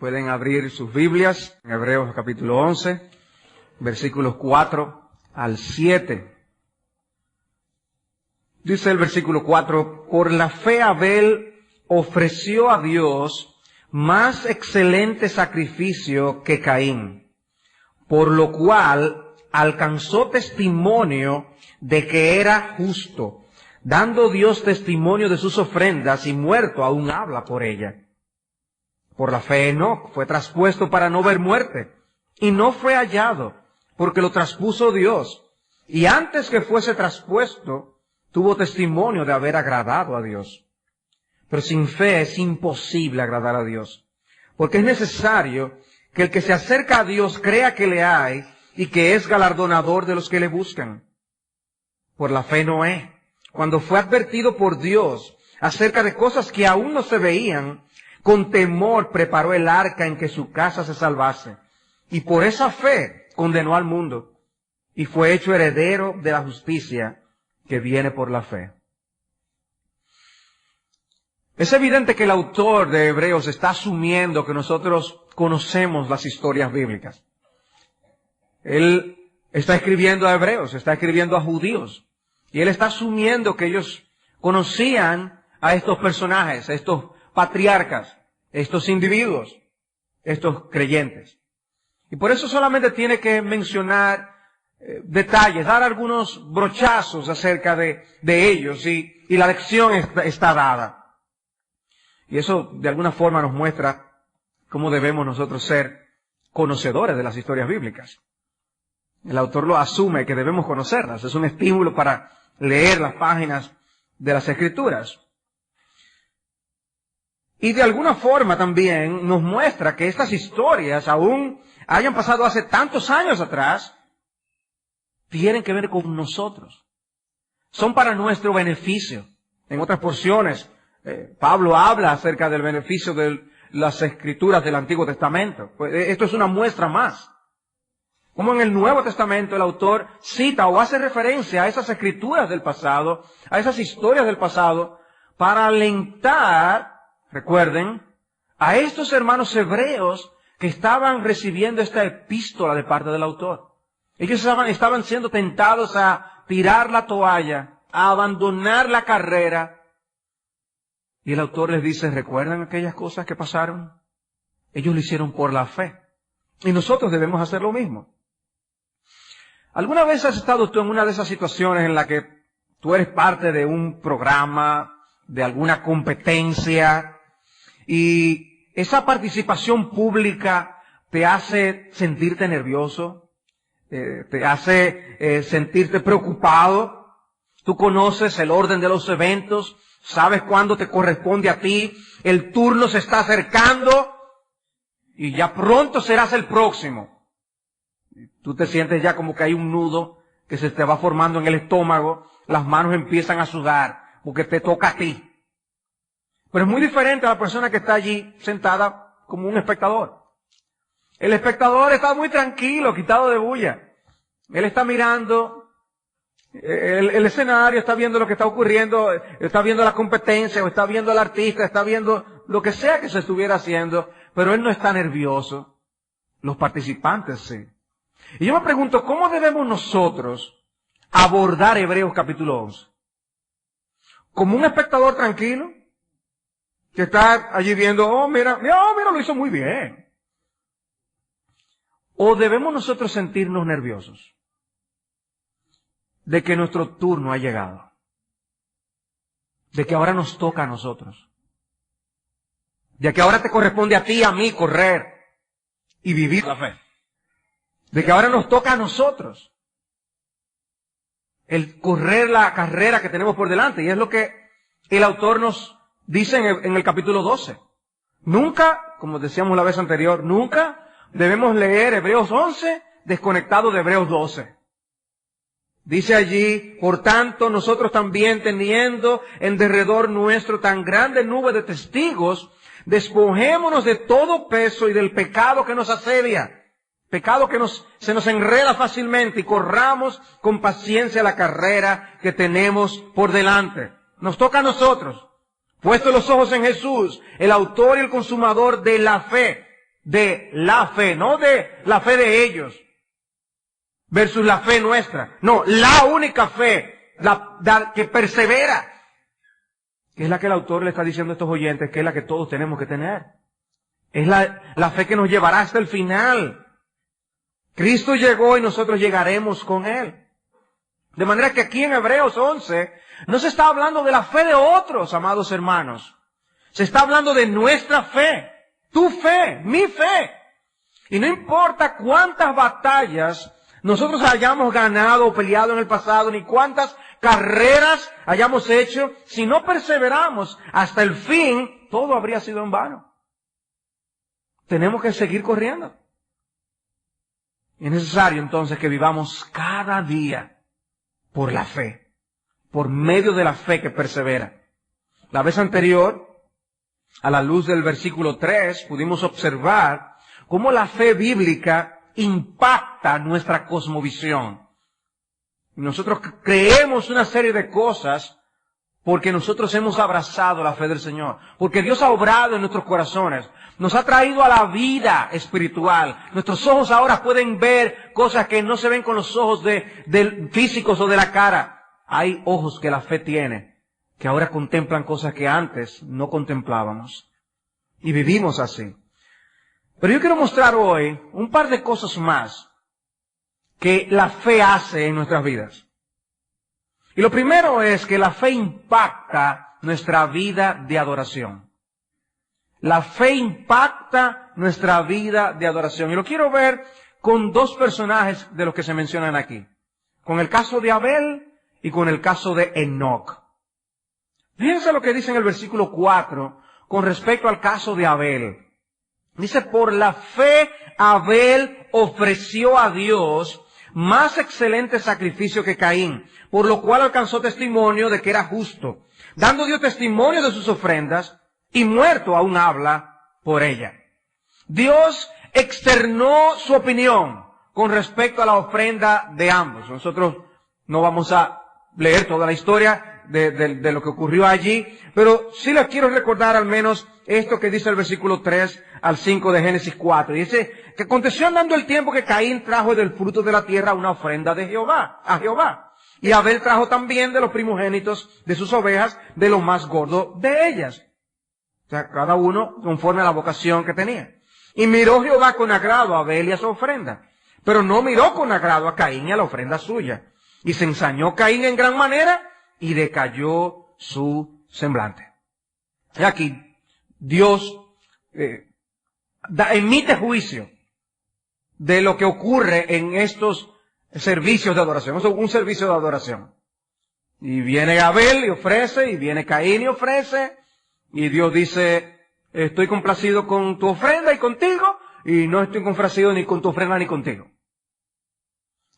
Pueden abrir sus Biblias en Hebreos capítulo 11, versículos 4 al 7. Dice el versículo 4, por la fe Abel ofreció a Dios más excelente sacrificio que Caín, por lo cual alcanzó testimonio de que era justo, dando Dios testimonio de sus ofrendas y muerto aún habla por ella. Por la fe Enoc fue traspuesto para no ver muerte, y no fue hallado, porque lo traspuso Dios. Y antes que fuese traspuesto, tuvo testimonio de haber agradado a Dios. Pero sin fe es imposible agradar a Dios, porque es necesario que el que se acerca a Dios crea que le hay y que es galardonador de los que le buscan. Por la fe Noé, cuando fue advertido por Dios acerca de cosas que aún no se veían, con temor preparó el arca en que su casa se salvase. Y por esa fe condenó al mundo, y fue hecho heredero de la justicia que viene por la fe. Es evidente que el autor de Hebreos está asumiendo que nosotros conocemos las historias bíblicas. Él está escribiendo a hebreos, está escribiendo a judíos, y él está asumiendo que ellos conocían a estos personajes, a estos patriarcas, estos individuos, estos creyentes. Y por eso solamente tiene que mencionar detalles, dar algunos brochazos acerca de ellos, y la lección está dada. Y eso de alguna forma nos muestra cómo debemos nosotros ser conocedores de las historias bíblicas. El autor lo asume que debemos conocerlas. Es un estímulo para leer las páginas de las Escrituras. Y de alguna forma también nos muestra que estas historias, aún hayan pasado hace tantos años atrás, tienen que ver con nosotros. Son para nuestro beneficio. En otras porciones, Pablo habla acerca del beneficio de las Escrituras del Antiguo Testamento. Pues esto es una muestra más. Como en el Nuevo Testamento el autor cita o hace referencia a esas Escrituras del pasado, a esas historias del pasado, para alentar, recuerden, a estos hermanos hebreos que estaban recibiendo esta epístola de parte del autor. Ellos estaban siendo tentados a tirar la toalla, a abandonar la carrera. Y el autor les dice, ¿recuerdan aquellas cosas que pasaron? Ellos lo hicieron por la fe. Y nosotros debemos hacer lo mismo. ¿Alguna vez has estado tú en una de esas situaciones en la que tú eres parte de un programa, de alguna competencia, y esa participación pública te hace sentirte nervioso, te hace sentirte preocupado? Tú conoces el orden de los eventos, sabes cuándo te corresponde a ti, el turno se está acercando y ya pronto serás el próximo. Tú te sientes ya como que hay un nudo que se te va formando en el estómago, las manos empiezan a sudar porque te toca a ti. Pero es muy diferente a la persona que está allí sentada como un espectador. El espectador está muy tranquilo, quitado de bulla. Él está mirando el escenario, está viendo lo que está ocurriendo, está viendo la competencia, o está viendo al artista, está viendo lo que sea que se estuviera haciendo, pero él no está nervioso. Los participantes sí. Y yo me pregunto, ¿cómo debemos nosotros abordar Hebreos capítulo 11? ¿Como un espectador tranquilo? Que está allí viendo, oh, mira, lo hizo muy bien. ¿O debemos nosotros sentirnos nerviosos de que nuestro turno ha llegado? De que ahora nos toca a nosotros. De que ahora te corresponde a ti y a mí correr y vivir la fe. De que ahora nos toca a nosotros el correr la carrera que tenemos por delante. Y es lo que el autor nos dice en el capítulo 12. Nunca, como decíamos la vez anterior, nunca debemos leer Hebreos 11 desconectado de Hebreos 12. Dice allí, por tanto, nosotros también teniendo en derredor nuestro tan grande nube de testigos, despojémonos de todo peso y del pecado que nos asedia. Pecado que se nos enreda fácilmente, y corramos con paciencia la carrera que tenemos por delante. Nos toca a nosotros, puestos los ojos en Jesús, el autor y el consumador de la fe. de la fe, no de la fe de ellos versus la fe nuestra. No, la única fe, la que persevera, que es la que el autor le está diciendo a estos oyentes, que es la que todos tenemos que tener. Es la fe que nos llevará hasta el final. Cristo llegó y nosotros llegaremos con Él. De manera que aquí en Hebreos 11 no se está hablando de la fe de otros, amados hermanos. Se está hablando de nuestra fe, tu fe, mi fe. Y no importa cuántas batallas nosotros hayamos ganado o peleado en el pasado, ni cuántas carreras hayamos hecho, si no perseveramos hasta el fin, todo habría sido en vano. Tenemos que seguir corriendo. Es necesario entonces que vivamos cada día por la fe, por medio de la fe que persevera. La vez anterior, a la luz del versículo 3, pudimos observar cómo la fe bíblica impacta nuestra cosmovisión. Nosotros creemos una serie de cosas porque nosotros hemos abrazado la fe del Señor, porque Dios ha obrado en nuestros corazones, nos ha traído a la vida espiritual. Nuestros ojos ahora pueden ver cosas que no se ven con los ojos físicos o de la cara. Hay ojos que la fe tiene, que ahora contemplan cosas que antes no contemplábamos. Y vivimos así. Pero yo quiero mostrar hoy un par de cosas más que la fe hace en nuestras vidas. Y lo primero es que la fe impacta nuestra vida de adoración. La fe impacta nuestra vida de adoración. Y lo quiero ver con dos personajes de los que se mencionan aquí. Con el caso de Abel y con el caso de Enoc. Fíjense lo que dice en el versículo 4 con respecto al caso de Abel. Dice, por la fe Abel ofreció a Dios más excelente sacrificio que Caín, por lo cual alcanzó testimonio de que era justo, dando Dios testimonio de sus ofrendas, y muerto aún habla por ella. Dios externó su opinión con respecto a la ofrenda de ambos. Nosotros no vamos a leer toda la historia de lo que ocurrió allí, pero sí les quiero recordar al menos esto que dice el versículo 3 al 5 de Génesis 4. Y dice que aconteció andando el tiempo que Caín trajo del fruto de la tierra una ofrenda a Jehová. Y Abel trajo también de los primogénitos de sus ovejas, de lo más gordo de ellas. O sea, cada uno conforme a la vocación que tenía. Y miró Jehová con agrado a Abel y a su ofrenda, pero no miró con agrado a Caín y a la ofrenda suya. Y se ensañó Caín en gran manera y decayó su semblante. Y aquí Dios emite juicio de lo que ocurre en estos servicios de adoración. Es un servicio de adoración. Y viene Abel y ofrece, y viene Caín y ofrece, y Dios dice, estoy complacido con tu ofrenda y contigo, y no estoy complacido ni con tu ofrenda ni contigo.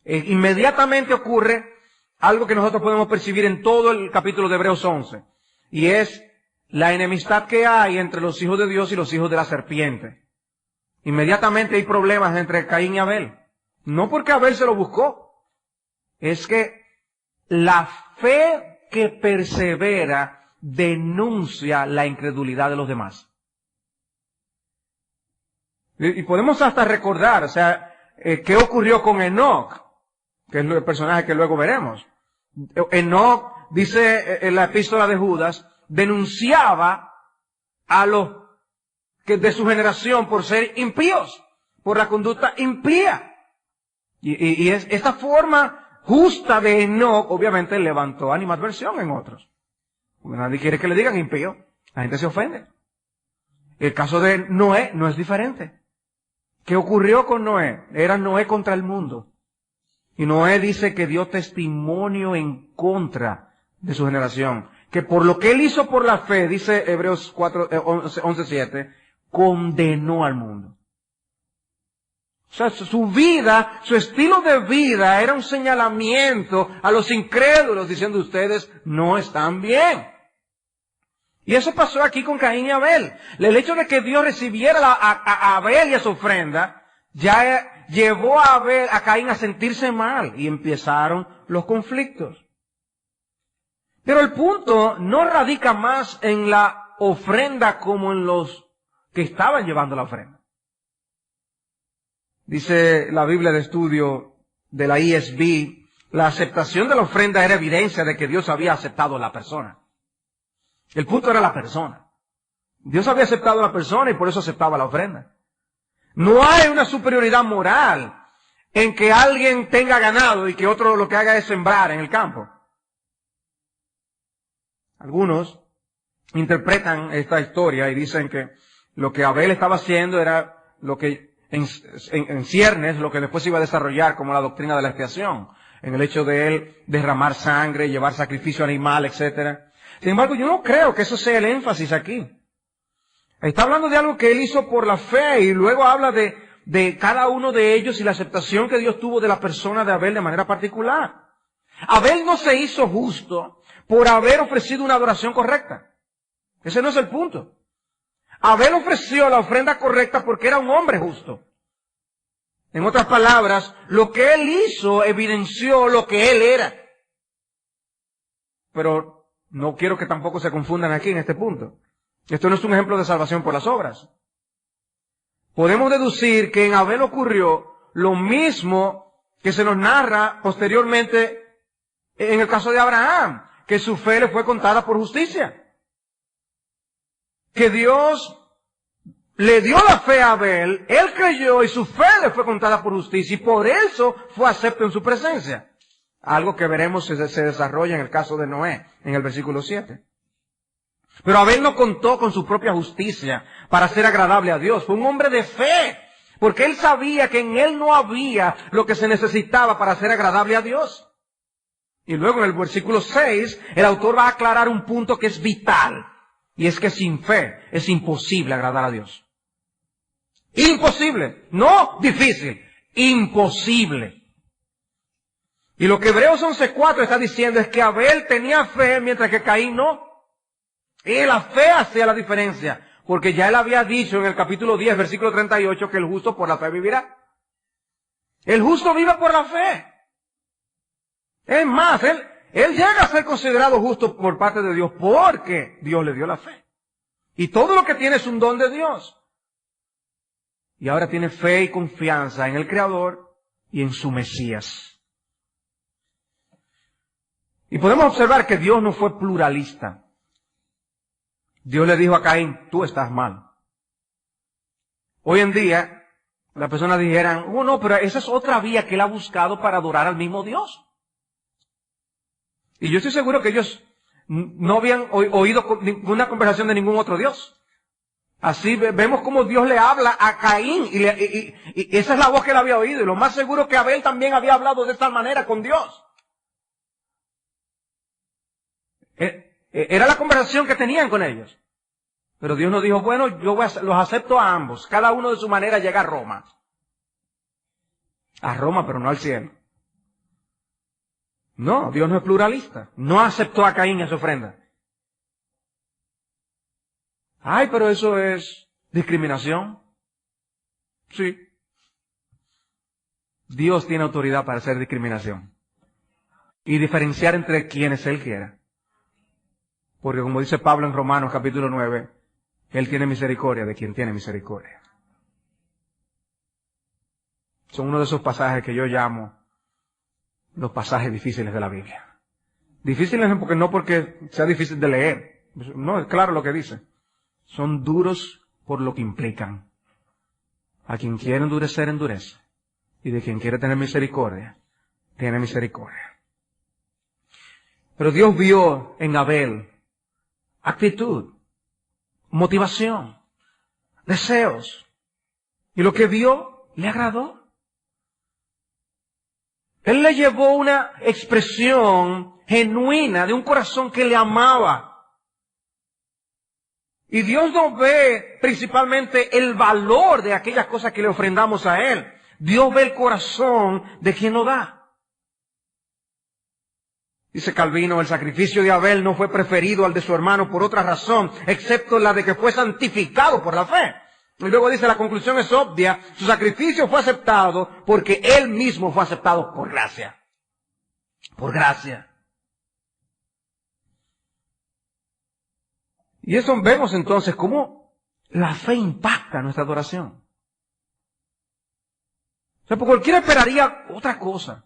Inmediatamente ocurre algo que nosotros podemos percibir en todo el capítulo de Hebreos 11, y es la enemistad que hay entre los hijos de Dios y los hijos de la serpiente. Inmediatamente hay problemas entre Caín y Abel. No porque Abel se lo buscó, es que la fe que persevera denuncia la incredulidad de los demás. Y podemos hasta recordar, o sea, qué ocurrió con Enoc, que es el personaje que luego veremos. Enoc, dice en la epístola de Judas, denunciaba a los que de su generación por ser impíos, por la conducta impía. Y esta forma justa de Enoc, obviamente, levantó animadversión en otros. Porque nadie quiere que le digan impío. La gente se ofende. El caso de Noé no es diferente. ¿Qué ocurrió con Noé? Era Noé contra el mundo. Y Noé dice que dio testimonio en contra de su generación. Que por lo que él hizo por la fe, dice Hebreos 11:7, condenó al mundo. O sea, su vida, su estilo de vida era un señalamiento a los incrédulos diciendo ustedes no están bien. Y eso pasó aquí con Caín y Abel. El hecho de que Dios recibiera a Abel y a su ofrenda ya llevó a Caín a sentirse mal y empezaron los conflictos. Pero el punto no radica más en la ofrenda como en los que estaban llevando la ofrenda. Dice la Biblia de estudio de la ESV, la aceptación de la ofrenda era evidencia de que Dios había aceptado a la persona. El punto era la persona. Dios había aceptado a la persona y por eso aceptaba la ofrenda. No hay una superioridad moral en que alguien tenga ganado y que otro lo que haga es sembrar en el campo. Algunos interpretan esta historia y dicen que lo que Abel estaba haciendo era lo que en ciernes, lo que después se iba a desarrollar como la doctrina de la expiación, en el hecho de él derramar sangre, llevar sacrificio animal, etc. Sin embargo, yo no creo que eso sea el énfasis aquí. Está hablando de algo que él hizo por la fe y luego habla de cada uno de ellos y la aceptación que Dios tuvo de la persona de Abel de manera particular. Abel no se hizo justo por haber ofrecido una adoración correcta. Ese no es el punto. Abel ofreció la ofrenda correcta porque era un hombre justo. En otras palabras, lo que él hizo evidenció lo que él era. Pero no quiero que tampoco se confundan aquí en este punto. Esto no es un ejemplo de salvación por las obras. Podemos deducir que en Abel ocurrió lo mismo que se nos narra posteriormente en el caso de Abraham, que su fe le fue contada por justicia. Que Dios le dio la fe a Abel, él creyó y su fe le fue contada por justicia y por eso fue acepto en su presencia. Algo que veremos se desarrolla en el caso de Noé, en el versículo 7. Pero Abel no contó con su propia justicia para ser agradable a Dios. Fue un hombre de fe, porque él sabía que en él no había lo que se necesitaba para ser agradable a Dios. Y luego en el versículo 6, el autor va a aclarar un punto que es vital. Y es que sin fe es imposible agradar a Dios. Imposible. No difícil. Imposible. Y lo que Hebreos 11:4 está diciendo es que Abel tenía fe mientras que Caín no. Y la fe hacía la diferencia. Porque ya él había dicho en el capítulo 10, versículo 38, que el justo por la fe vivirá. El justo vive por la fe. Es más, él llega a ser considerado justo por parte de Dios porque Dios le dio la fe. Y todo lo que tiene es un don de Dios. Y ahora tiene fe y confianza en el Creador y en su Mesías. Y podemos observar que Dios no fue pluralista. Dios le dijo a Caín, tú estás mal. Hoy en día, las personas dijeran, oh no, pero esa es otra vía que él ha buscado para adorar al mismo Dios. Y yo estoy seguro que ellos no habían oído ninguna conversación de ningún otro Dios. Así vemos cómo Dios le habla a Caín y esa es la voz que él había oído. Y lo más seguro que Abel también había hablado de esta manera con Dios. Era la conversación que tenían con ellos. Pero Dios nos dijo, bueno, los acepto a ambos. Cada uno de su manera llega a Roma. A Roma, pero no al cielo. No, Dios no es pluralista. No aceptó a Caín en su ofrenda. Ay, pero eso es discriminación. Sí. Dios tiene autoridad para hacer discriminación. Y diferenciar entre quienes Él quiera. Porque como dice Pablo en Romanos capítulo 9, Él tiene misericordia de quien tiene misericordia. Son uno de esos pasajes que yo llamo los pasajes difíciles de la Biblia. Difíciles no porque sea difícil de leer. No, es claro lo que dice. Son duros por lo que implican. A quien quiere endurecer, endurece. Y de quien quiere tener misericordia, tiene misericordia. Pero Dios vio en Abel actitud, motivación, deseos. Y lo que vio le agradó. Él le llevó una expresión genuina de un corazón que le amaba. Y Dios no ve principalmente el valor de aquellas cosas que le ofrendamos a Él. Dios ve el corazón de quien lo da. Dice Calvino, el sacrificio de Abel no fue preferido al de su hermano por otra razón, excepto la de que fue santificado por la fe. Y luego dice, la conclusión es obvia, su sacrificio fue aceptado porque él mismo fue aceptado por gracia. Por gracia. Y eso vemos entonces cómo la fe impacta nuestra adoración. O sea, porque cualquiera esperaría otra cosa.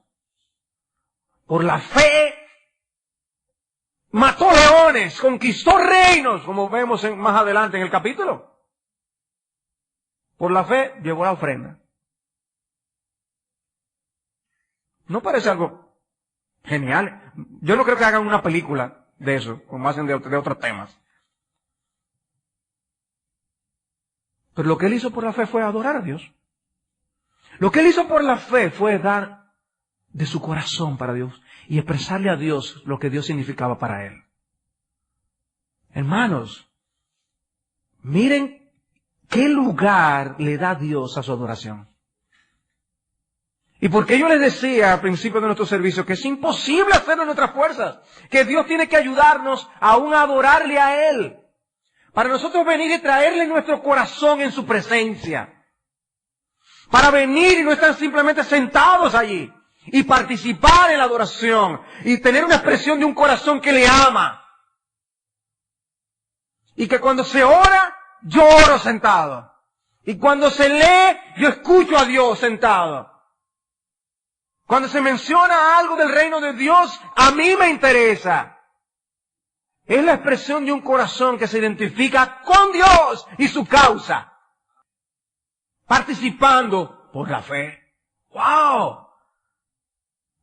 Por la fe, mató leones, conquistó reinos, como vemos más adelante en el capítulo. Por la fe, llevó la ofrenda. ¿No parece algo genial? Yo no creo que hagan una película de eso, como hacen de otros temas. Pero lo que él hizo por la fe fue adorar a Dios. Lo que él hizo por la fe fue dar de su corazón para Dios y expresarle a Dios lo que Dios significaba para él. Hermanos, miren qué lugar le da Dios a su adoración. Y porque yo les decía al principio de nuestro servicio que es imposible hacerlo en nuestras fuerzas, que Dios tiene que ayudarnos aún a adorarle a Él, para nosotros venir y traerle nuestro corazón en su presencia, para venir y no estar simplemente sentados allí y participar en la adoración y tener una expresión de un corazón que le ama. Y que cuando se ora, yo oro sentado. Y cuando se lee, yo escucho a Dios sentado. Cuando se menciona algo del reino de Dios, a mí me interesa. Es la expresión de un corazón que se identifica con Dios y su causa. Participando por la fe. ¡Wow!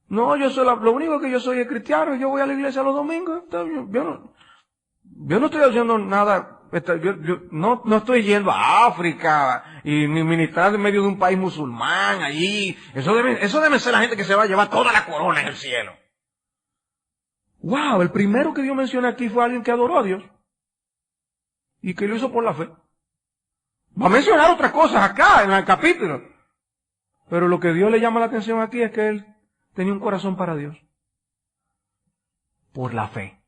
No, lo único que yo soy es cristiano y yo voy a la iglesia los domingos. Yo no estoy haciendo nada. Yo no estoy yendo a África y ni ministrar en medio de un país musulmán allí. Eso debe ser la gente que se va a llevar toda la corona en el cielo. Wow, el primero que Dios menciona aquí fue alguien que adoró a Dios y que lo hizo por la fe. Va a mencionar otras cosas acá en el capítulo, pero lo que Dios le llama la atención aquí es que él tenía un corazón para Dios por la fe.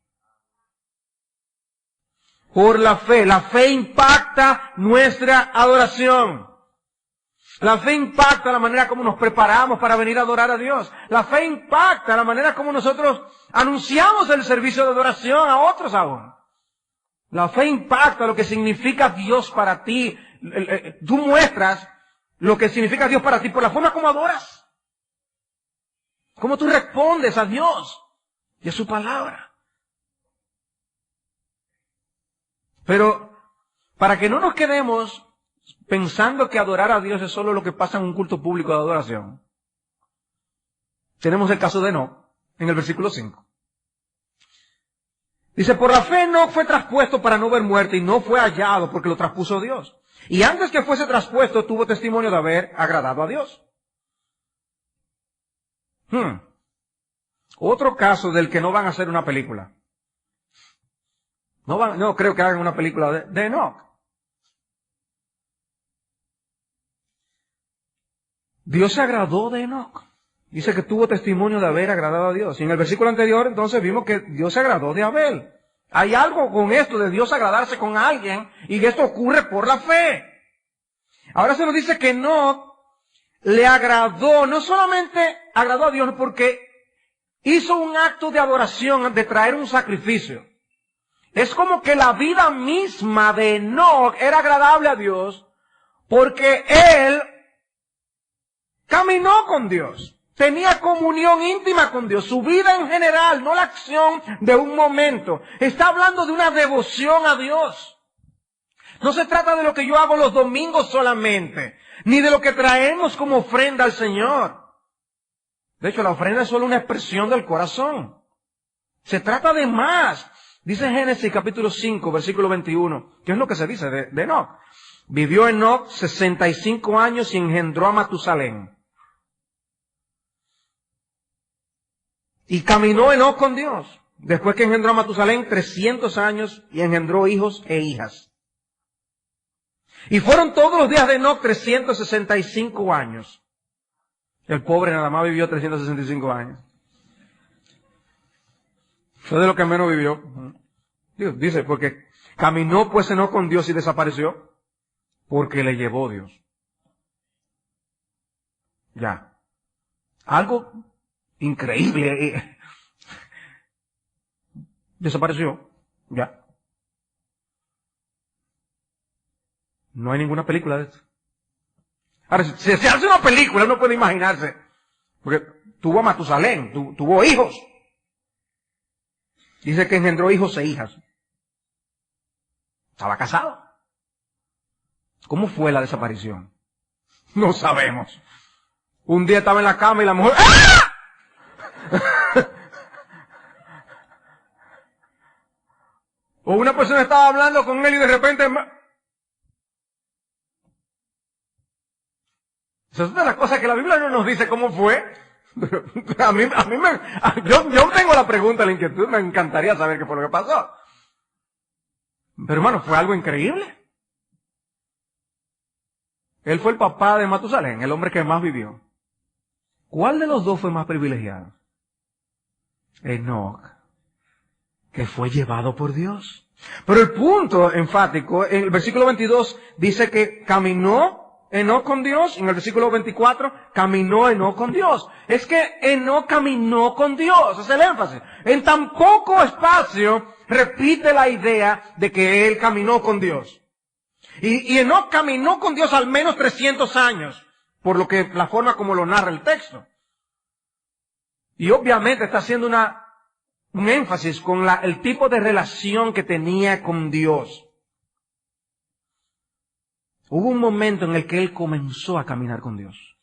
Por la fe. La fe impacta nuestra adoración. La fe impacta la manera como nos preparamos para venir a adorar a Dios. La fe impacta la manera como nosotros anunciamos el servicio de adoración a otros aún. La fe impacta lo que significa Dios para ti. Tú muestras lo que significa Dios para ti por la forma como adoras. Cómo tú respondes a Dios y a su palabra. Pero para que no nos quedemos pensando que adorar a Dios es solo lo que pasa en un culto público de adoración, tenemos el caso de Enoc en el versículo 5. Dice, por la fe Enoc fue traspuesto para no ver muerte y no fue hallado porque lo traspuso Dios. Y antes que fuese traspuesto tuvo testimonio de haber agradado a Dios. Otro caso del que no van a hacer una película. No creo que hagan una película de Enoc. Dios se agradó de Enoc. Dice que tuvo testimonio de haber agradado a Dios. Y en el versículo anterior, entonces, vimos que Dios se agradó de Abel. Hay algo con esto de Dios agradarse con alguien, y esto ocurre por la fe. Ahora se nos dice que Enoc le agradó, no solamente agradó a Dios porque hizo un acto de adoración, de traer un sacrificio. Es como que la vida misma de Enoc era agradable a Dios porque él caminó con Dios. Tenía comunión íntima con Dios. Su vida en general, no la acción de un momento. Está hablando de una devoción a Dios. No se trata de lo que yo hago los domingos solamente, ni de lo que traemos como ofrenda al Señor. De hecho, la ofrenda es solo una expresión del corazón. Se trata de más. Dice Génesis capítulo 5, versículo 21. ¿Qué es lo que se dice de Enoc? Vivió Enoc 65 años y engendró a Matusalén. Y caminó Enoc con Dios. Después que engendró a Matusalén 300 años y engendró hijos e hijas. Y fueron todos los días de Enoc 365 años. El pobre nada más vivió 365 años. Fue de lo que menos vivió. Dios dice, porque caminó pues Enoc con Dios y desapareció, porque le llevó Dios. Ya. Algo increíble. Desapareció. Ya. No hay ninguna película de esto. Ahora, si se hace una película, uno puede imaginarse. Porque tuvo a Matusalén, tuvo hijos. Dice que engendró hijos e hijas. Estaba casado. ¿Cómo fue la desaparición? No sabemos. Un día estaba en la cama y la mujer... ¡Ah! O una persona estaba hablando con él y de repente... Esa es una de las cosas que la Biblia no nos dice cómo fue. Yo tengo la pregunta, la inquietud, me encantaría saber qué fue lo que pasó. Pero hermano, fue algo increíble. Él fue el papá de Matusalén, el hombre que más vivió. ¿Cuál de los dos fue más privilegiado? Enoc, que fue llevado por Dios. Pero el punto enfático, en el versículo 22 dice que caminó Enoc con Dios, en el versículo 24, caminó Enoc con Dios. Es que Enoc caminó con Dios, es el énfasis. En tan poco espacio repite la idea de que él caminó con Dios. Y Enoc caminó con Dios al menos 300 años, por lo que la forma como lo narra el texto. Y obviamente está haciendo un énfasis con el tipo de relación que tenía con Dios. Hubo un momento en el que él comenzó a caminar con Dios.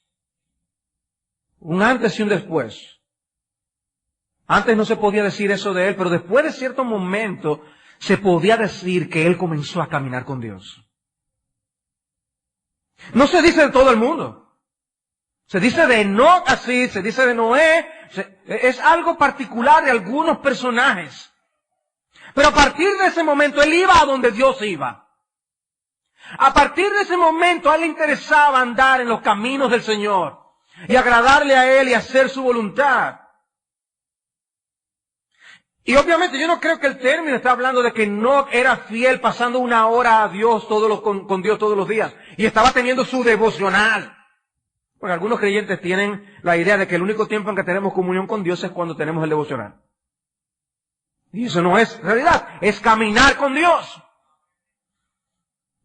Un antes y un después. Antes no se podía decir eso de él, pero después de cierto momento se podía decir que él comenzó a caminar con Dios. No se dice de todo el mundo. Se dice de Enoc así, se dice de Noé. Es algo particular de algunos personajes. Pero a partir de ese momento él iba a donde Dios iba. A partir de ese momento a él le interesaba andar en los caminos del Señor y agradarle a él y hacer su voluntad. Y obviamente yo no creo que el término está hablando de que Enoc era fiel pasando una hora a Dios con Dios todos los días y estaba teniendo su devocional. Porque algunos creyentes tienen la idea de que el único tiempo en que tenemos comunión con Dios es cuando tenemos el devocional. Y eso no es realidad, es caminar con Dios.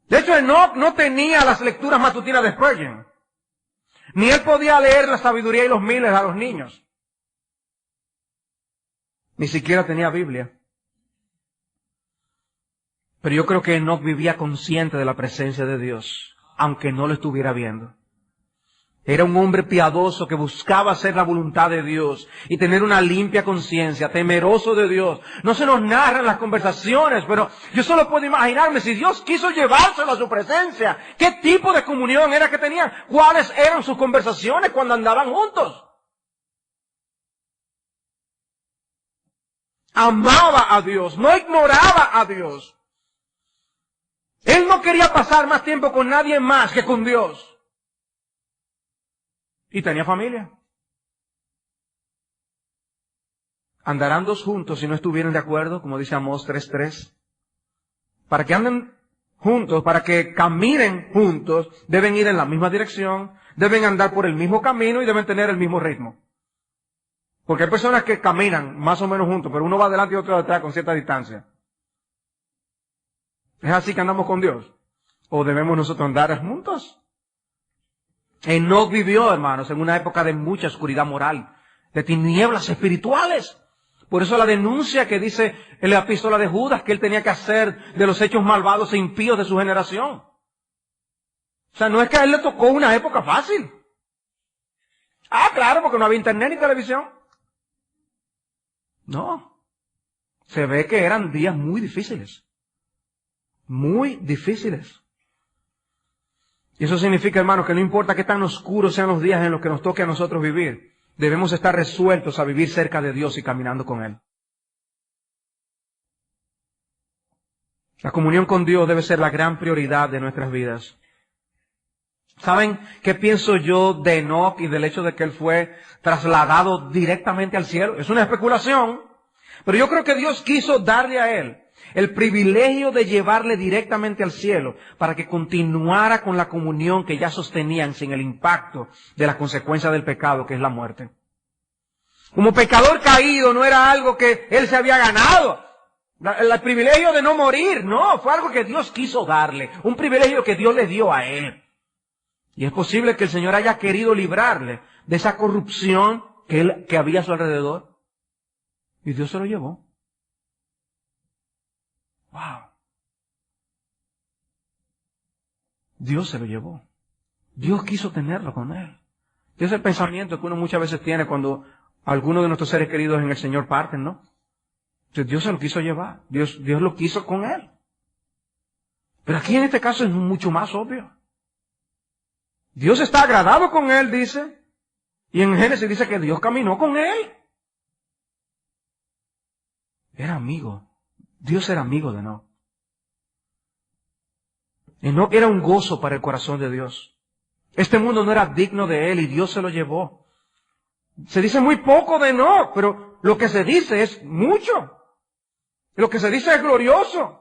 De hecho, Enoc no tenía las lecturas matutinas de Spurgeon. Ni él podía leer la sabiduría y los miles a los niños. Ni siquiera tenía Biblia. Pero yo creo que Enoc vivía consciente de la presencia de Dios, aunque no lo estuviera viendo. Era un hombre piadoso que buscaba hacer la voluntad de Dios y tener una limpia conciencia, temeroso de Dios. No se nos narran las conversaciones, pero yo solo puedo imaginarme si Dios quiso llevárselo a su presencia. ¿Qué tipo de comunión era que tenían? ¿Cuáles eran sus conversaciones cuando andaban juntos? Amaba a Dios, no ignoraba a Dios. Él no quería pasar más tiempo con nadie más que con Dios. Y tenía familia. ¿Andarán dos juntos si no estuvieran de acuerdo? Como dice Amós 3:3. Para que anden juntos, para que caminen juntos, deben ir en la misma dirección, deben andar por el mismo camino y deben tener el mismo ritmo. Porque hay personas que caminan más o menos juntos, pero uno va adelante y otro detrás con cierta distancia. ¿Es así que andamos con Dios? ¿O debemos nosotros andar juntos? Enoc vivió, hermanos, en una época de mucha oscuridad moral, de tinieblas espirituales. Por eso la denuncia que dice en la epístola de Judas que él tenía que hacer de los hechos malvados e impíos de su generación. O sea, no es que a él le tocó una época fácil. Ah, claro, porque no había internet ni televisión. No. Se ve que eran días muy difíciles. Muy difíciles. Y eso significa, hermanos, que no importa qué tan oscuros sean los días en los que nos toque a nosotros vivir, debemos estar resueltos a vivir cerca de Dios y caminando con Él. La comunión con Dios debe ser la gran prioridad de nuestras vidas. ¿Saben qué pienso yo de Enoc y del hecho de que él fue trasladado directamente al cielo? Es una especulación, pero yo creo que Dios quiso darle a él el privilegio de llevarle directamente al cielo para que continuara con la comunión que ya sostenían sin el impacto de las consecuencias del pecado, que es la muerte. Como pecador caído no era algo que él se había ganado. El privilegio de no morir, no, fue algo que Dios quiso darle, un privilegio que Dios le dio a él. Y es posible que el Señor haya querido librarle de esa corrupción que había a su alrededor. Y Dios se lo llevó. Wow. Dios se lo llevó. Dios quiso tenerlo con él. Ese es el pensamiento que uno muchas veces tiene cuando algunos de nuestros seres queridos en el Señor parten, ¿no? Entonces Dios se lo quiso llevar. Dios lo quiso con él. Pero aquí en este caso es mucho más obvio. Dios está agradado con él, dice. Y en Génesis dice que Dios caminó con él. Era amigo. Dios era amigo de Enoc. Enoc era un gozo para el corazón de Dios. Este mundo no era digno de él y Dios se lo llevó. Se dice muy poco de Enoc, pero lo que se dice es mucho. Lo que se dice es glorioso.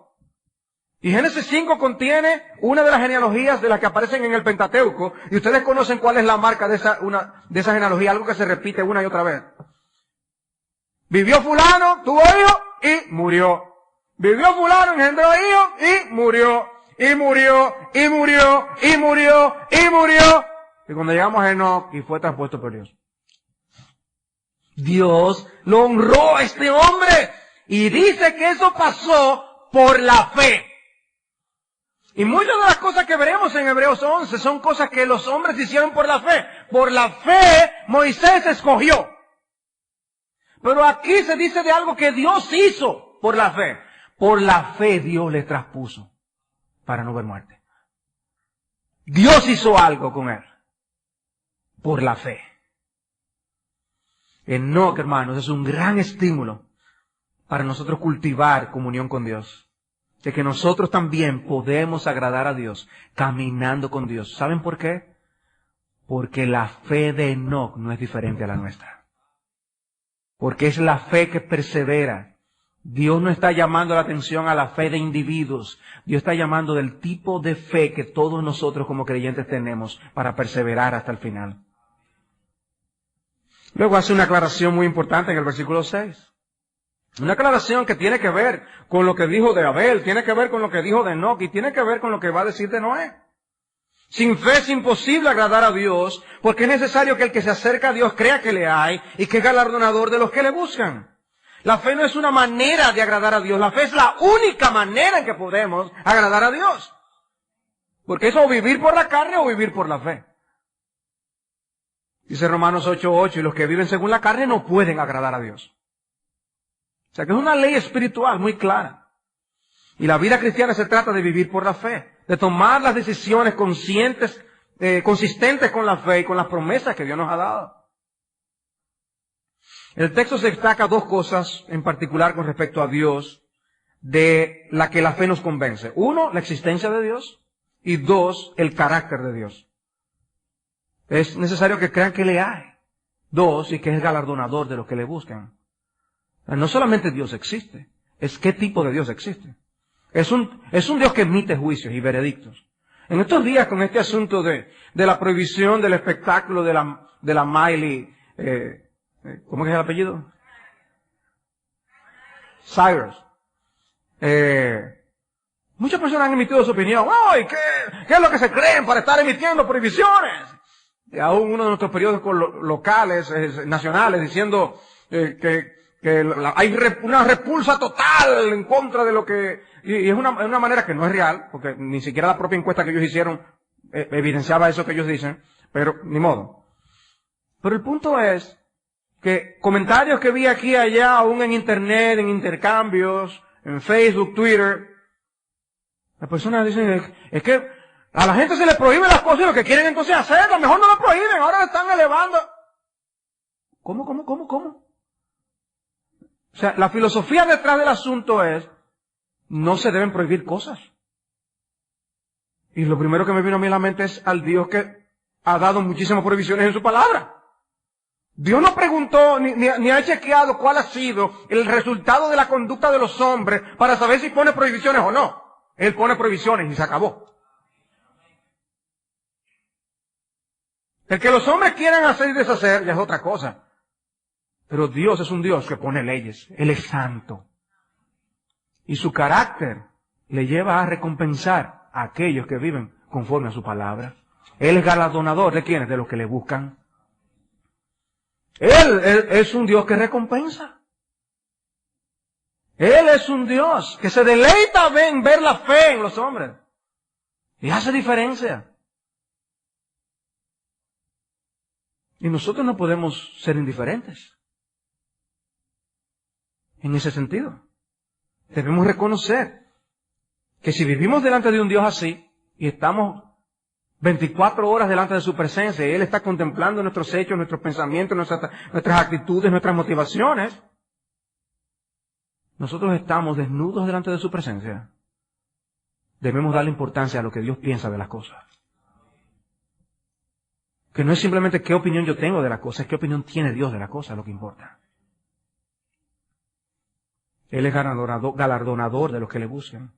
Y Génesis 5 contiene una de las genealogías de las que aparecen en el Pentateuco. Y ustedes conocen cuál es la marca de esa genealogía, algo que se repite una y otra vez. Vivió fulano, tuvo hijo y murió. Vivió fulano, engendró hijo y murió. Y murió, y murió, y murió, y murió. Y cuando llegamos a Enoc, y fue traspuesto por Dios. Dios lo honró a este hombre. Y dice que eso pasó por la fe. Y muchas de las cosas que veremos en Hebreos 11 son cosas que los hombres hicieron por la fe. Por la fe Moisés escogió. Pero aquí se dice de algo que Dios hizo por la fe. Por la fe Dios le traspuso para no ver muerte. Dios hizo algo con él. Por la fe. Enoc, hermanos, es un gran estímulo para nosotros cultivar comunión con Dios. De que nosotros también podemos agradar a Dios caminando con Dios. ¿Saben por qué? Porque la fe de Enoc no es diferente a la nuestra. Porque es la fe que persevera. Dios no está llamando la atención a la fe de individuos. Dios está llamando del tipo de fe que todos nosotros como creyentes tenemos para perseverar hasta el final. Luego hace una aclaración muy importante en el versículo 6. Una aclaración que tiene que ver con lo que dijo de Abel, tiene que ver con lo que dijo de Enoc y tiene que ver con lo que va a decir de Noé. Sin fe es imposible agradar a Dios, porque es necesario que el que se acerca a Dios crea que le hay y que es galardonador de los que le buscan. La fe no es una manera de agradar a Dios, la fe es la única manera en que podemos agradar a Dios. Porque es o vivir por la carne o vivir por la fe. Dice Romanos 8:8, y los que viven según la carne no pueden agradar a Dios. O sea que es una ley espiritual muy clara. Y la vida cristiana se trata de vivir por la fe, de tomar las decisiones conscientes, consistentes con la fe y con las promesas que Dios nos ha dado. El texto se destaca dos cosas en particular con respecto a Dios, de la que la fe nos convence. Uno, la existencia de Dios, y dos, el carácter de Dios. Es necesario que crean que le hay. Dos, y que es galardonador de los que le buscan. No solamente Dios existe, es qué tipo de Dios existe. Es un Dios que emite juicios y veredictos. En estos días, con este asunto de la prohibición del espectáculo de la Miley, ¿cómo es el apellido? Cyrus. Muchas personas han emitido su opinión. ¡Ay! ¿Qué es lo que se creen para estar emitiendo prohibiciones? Y aún uno de nuestros periódicos locales, nacionales, diciendo que hay una repulsa total en contra de lo que... Y es una manera que no es real, porque ni siquiera la propia encuesta que ellos hicieron evidenciaba eso que ellos dicen, pero ni modo. Pero el punto es que comentarios que vi aquí y allá, aún en internet, en intercambios, en Facebook, Twitter, las personas dicen, es que a la gente se le prohíben las cosas y lo que quieren entonces hacerlas, mejor no lo prohíben, ahora lo están elevando. ¿Cómo? O sea, la filosofía detrás del asunto es, no se deben prohibir cosas. Y lo primero que me vino a mí a la mente es al Dios que ha dado muchísimas prohibiciones en su palabra. Dios no preguntó ni ha chequeado cuál ha sido el resultado de la conducta de los hombres para saber si pone prohibiciones o no. Él pone prohibiciones y se acabó. El que los hombres quieran hacer y deshacer ya es otra cosa. Pero Dios es un Dios que pone leyes. Él es santo. Y su carácter le lleva a recompensar a aquellos que viven conforme a su palabra. Él es galardonador ¿de quiénes? De los que le buscan. Él es un Dios que recompensa. Él es un Dios que se deleita en ver la fe en los hombres. Y hace diferencia. Y nosotros no podemos ser indiferentes. En ese sentido. Debemos reconocer que si vivimos delante de un Dios así, y estamos 24 horas delante de su presencia, y Él está contemplando nuestros hechos, nuestros pensamientos, nuestras actitudes, nuestras motivaciones, nosotros estamos desnudos delante de su presencia. Debemos darle importancia a lo que Dios piensa de las cosas. Que no es simplemente qué opinión yo tengo de las cosas, es qué opinión tiene Dios de las cosas, lo que importa. Él es galardonador de los que le buscan.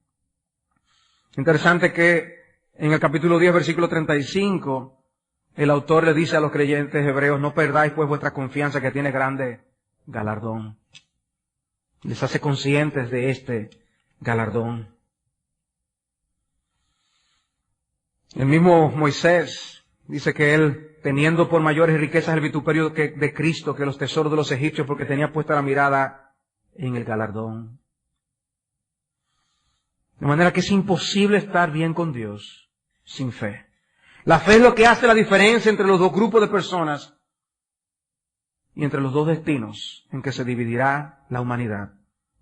Interesante que en el capítulo 10, versículo 35, el autor le dice a los creyentes hebreos, no perdáis pues vuestra confianza que tiene grande galardón. Les hace conscientes de este galardón. El mismo Moisés dice que él, teniendo por mayores riquezas el vituperio de Cristo que los tesoros de los egipcios, porque tenía puesta la mirada en el galardón. De manera que es imposible estar bien con Dios sin fe. La fe es lo que hace la diferencia entre los dos grupos de personas y entre los dos destinos en que se dividirá la humanidad.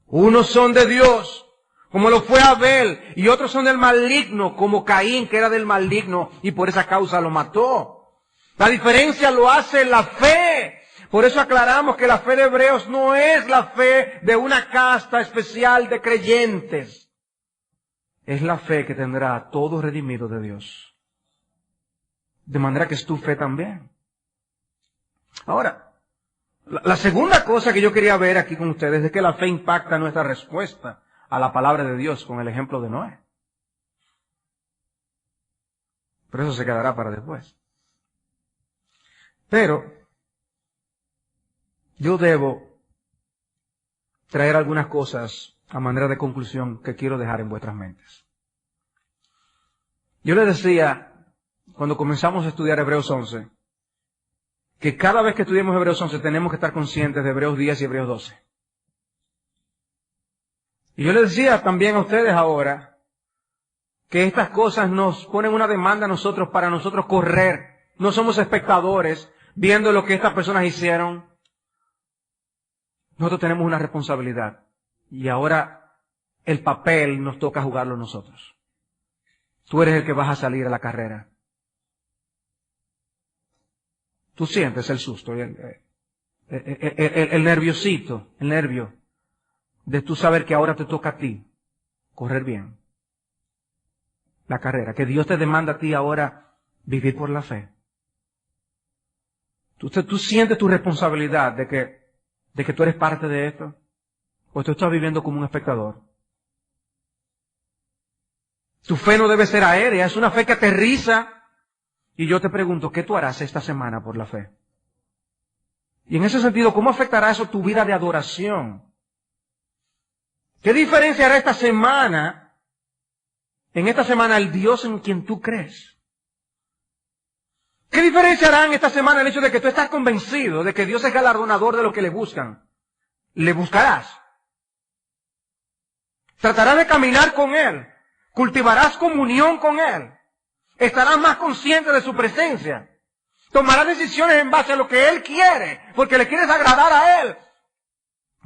Unos son de Dios, como lo fue Abel, y otros son del maligno, como Caín, que era del maligno, y por esa causa lo mató. La diferencia lo hace la fe. Por eso aclaramos que la fe de Hebreos no es la fe de una casta especial de creyentes. Es la fe que tendrá a todo redimido de Dios. De manera que es tu fe también. Ahora, la segunda cosa que yo quería ver aquí con ustedes es que la fe impacta nuestra respuesta a la palabra de Dios con el ejemplo de Noé. Pero eso se quedará para después. Pero yo debo traer algunas cosas a manera de conclusión que quiero dejar en vuestras mentes. Yo les decía, cuando comenzamos a estudiar Hebreos 11, que cada vez que estudiemos Hebreos 11 tenemos que estar conscientes de Hebreos 10 y Hebreos 12. Y yo les decía también a ustedes ahora que estas cosas nos ponen una demanda a nosotros para nosotros correr. No somos espectadores viendo lo que estas personas hicieron. Nosotros tenemos una responsabilidad. Y ahora el papel nos toca jugarlo nosotros. Tú eres el que vas a salir a la carrera. Tú sientes el susto, el nerviosito, el nervio de tú saber que ahora te toca a ti correr bien la carrera, que Dios te demanda a ti ahora vivir por la fe. Tú sientes tu responsabilidad de que tú eres parte de esto, o tú estás viviendo como un espectador. Tu fe no debe ser aérea, es una fe que aterriza. Y yo te pregunto, ¿qué tú harás esta semana por la fe? Y en ese sentido, ¿cómo afectará eso tu vida de adoración? ¿Qué diferencia hará esta semana, el Dios en quien tú crees? ¿Qué diferencia hará en esta semana el hecho de que tú estás convencido de que Dios es galardonador de los que le buscan? ¿Le buscarás? ¿Tratarás de caminar con Él? ¿Cultivarás comunión con Él? ¿Estarás más consciente de su presencia? ¿Tomarás decisiones en base a lo que Él quiere? Porque le quieres agradar a Él.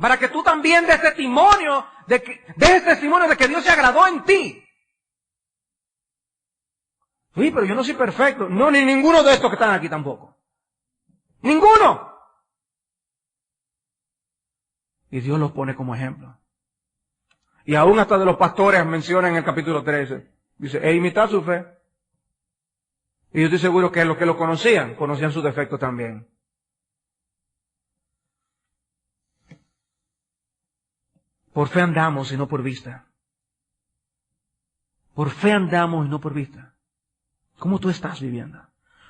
Para que tú también des testimonio de que Dios se agradó en ti. Sí, pero yo no soy perfecto. No, ni ninguno de estos que están aquí tampoco. ¡Ninguno! Y Dios los pone como ejemplo. Y aún hasta de los pastores menciona en el capítulo 13. Dice, imitad su fe. Y yo estoy seguro que los que lo conocían sus defectos también. Por fe andamos y no por vista. Por fe andamos y no por vista. ¿Cómo tú estás viviendo?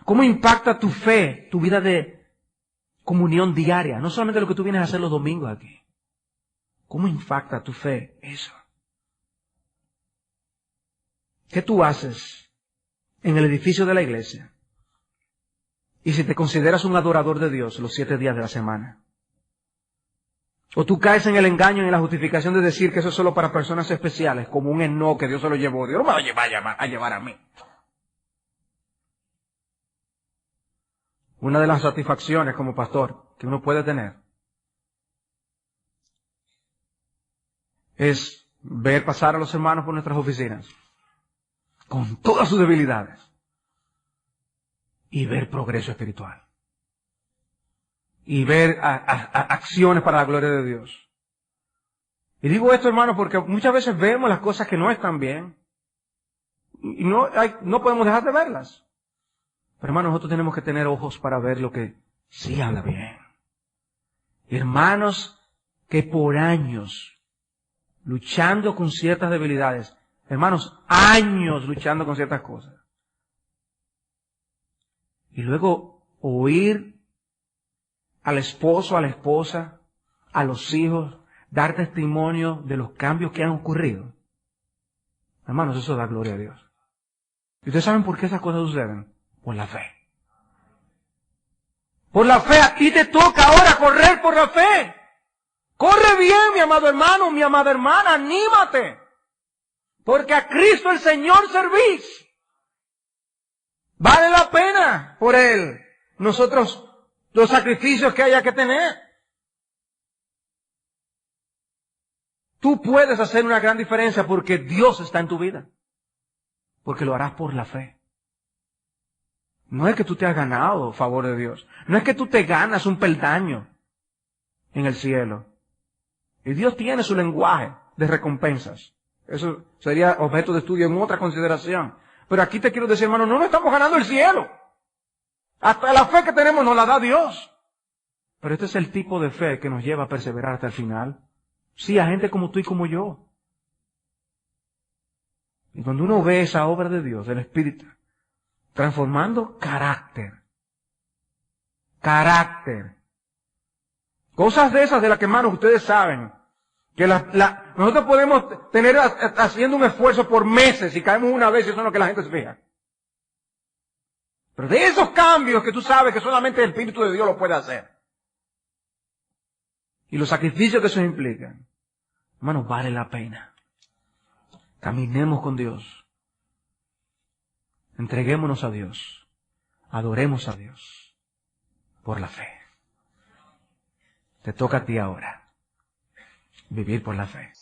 ¿Cómo impacta tu fe, tu vida de comunión diaria? No solamente lo que tú vienes a hacer los domingos aquí. ¿Cómo impacta tu fe eso? ¿Qué tú haces en el edificio de la iglesia. Y si te consideras un adorador de Dios los 7 días de la semana. O tú caes en el engaño y en la justificación de decir que eso es solo para personas especiales, como un Enoc que Dios se lo llevó. Dios no me va a llevar a mí. Una de las satisfacciones como pastor que uno puede tener es ver pasar a los hermanos por nuestras oficinas con todas sus debilidades y ver progreso espiritual y ver acciones para la gloria de Dios. Y digo esto, hermano, porque muchas veces vemos las cosas que no están bien y no podemos dejar de verlas. Pero hermano, nosotros tenemos que tener ojos para ver lo que sí anda bien. Hermanos que por años luchando con ciertas debilidades, hermanos, años luchando con ciertas cosas. Y luego oír al esposo, a la esposa, a los hijos, dar testimonio de los cambios que han ocurrido. Hermanos, eso da gloria a Dios. ¿Y ustedes saben por qué esas cosas suceden? Por la fe. Por la fe. A ti te toca ahora correr por la fe. Corre bien, mi amado hermano, mi amada hermana, anímate. Porque a Cristo el Señor servís. Vale la pena por Él. Nosotros, los sacrificios que haya que tener. Tú puedes hacer una gran diferencia porque Dios está en tu vida. Porque lo harás por la fe. No es que tú te has ganado favor de Dios. No es que tú te ganas un peldaño en el cielo. Y Dios tiene su lenguaje de recompensas. Eso sería objeto de estudio en otra consideración. Pero aquí te quiero decir, hermano, no nos estamos ganando el cielo. Hasta la fe que tenemos nos la da Dios. Pero este es el tipo de fe que nos lleva a perseverar hasta el final. Sí, a gente como tú y como yo. Y cuando uno ve esa obra de Dios, del Espíritu, transformando carácter. Cosas de esas de las que, hermanos, ustedes saben. Que nosotros podemos tener haciendo un esfuerzo por meses y caemos una vez y eso es lo que la gente se fija. Pero de esos cambios que tú sabes que solamente el Espíritu de Dios lo puede hacer. Y los sacrificios que eso implica. Hermanos, vale la pena. Caminemos con Dios. Entreguémonos a Dios. Adoremos a Dios. Por la fe. Te toca a ti ahora. Vivir por la fe.